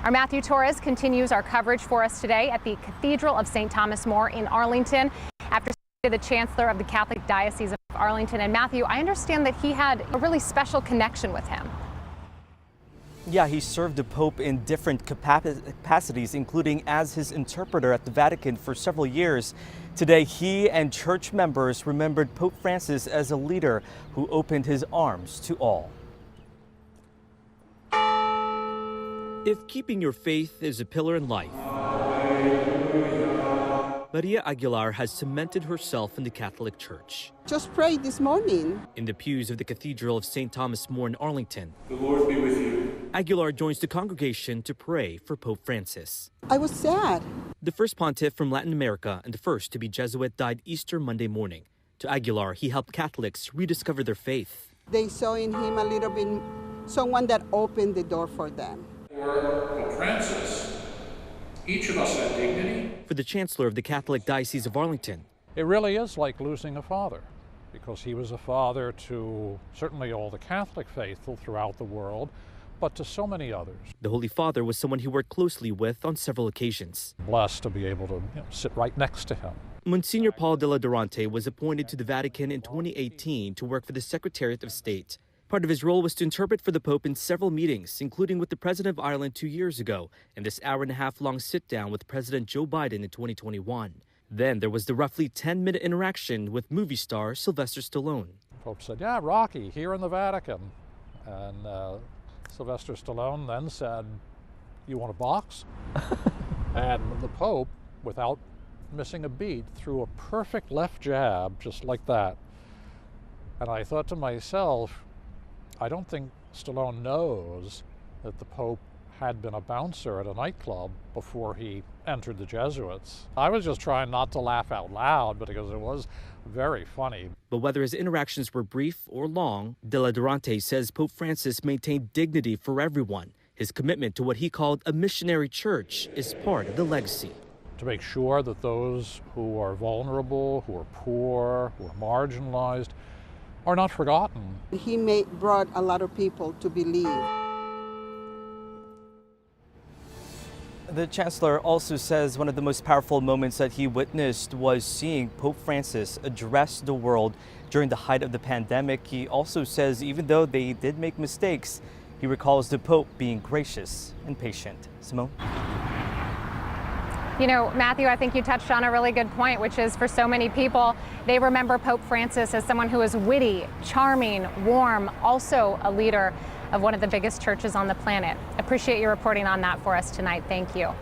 Our Matthew Torres continues our coverage for us today at the Cathedral of St. Thomas More in Arlington after the Chancellor of the Catholic Diocese of Arlington. And Matthew, I understand that he had a really special connection with him. Yeah, he served the Pope in different capacities, including as his interpreter at the Vatican for several years. Today, he and church members remembered Pope Francis as a leader who opened his arms to all. If keeping your faith is a pillar in life, Maria Aguilar has cemented herself in the Catholic Church. Just prayed this morning. In the pews of the Cathedral of St. Thomas More in Arlington, The Lord be with you. Aguilar joins the congregation to pray for Pope Francis. I was sad. The first pontiff from Latin America and the first to be Jesuit died Easter Monday morning. To Aguilar, he helped Catholics rediscover their faith. They saw in him a little bit someone that opened the door for them. For Pope Francis, each of us had dignity. For the Chancellor of the Catholic Diocese of Arlington, it really is like losing a father, because he was a father to certainly all the Catholic faithful throughout the world, but to so many others. the Holy Father was someone he worked closely with on several occasions. Blessed to be able to sit right next to him. Msgr Paul deLadurantaye was appointed to the Vatican in 2018 to work for the Secretariat of State. Part of his role was to interpret for the Pope in several meetings, including with the President of Ireland 2 years ago, and this hour-and-a-half-long sit-down with President Joe Biden in 2021. Then there was the roughly 10-minute interaction with movie star Sylvester Stallone. The Pope said, "Yeah, Rocky, here in the Vatican." And Sylvester Stallone then said, "You want a box?" And the Pope, without missing a beat, threw a perfect left jab, just like that. And I thought to myself, I don't think Stallone knows that the Pope had been a bouncer at a nightclub before he entered the Jesuits. I was just trying not to laugh out loud, because it was very funny. But whether his interactions were brief or long, deLadurantaye says Pope Francis maintained dignity for everyone. His commitment to what he called a missionary church is part of the legacy. To make sure that those who are vulnerable, who are poor, who are marginalized, are not forgotten. He brought a lot of people to believe. The Chancellor also says one of the most powerful moments that he witnessed was seeing Pope Francis address the world during the height of the pandemic. He also says even though they did make mistakes, he recalls the Pope being gracious and patient. Simone? You know, Matthew, I think you touched on a really good point, which is for so many people, they remember Pope Francis as someone who is witty, charming, warm, also a leader of one of the biggest churches on the planet. Appreciate you reporting on that for us tonight. Thank you.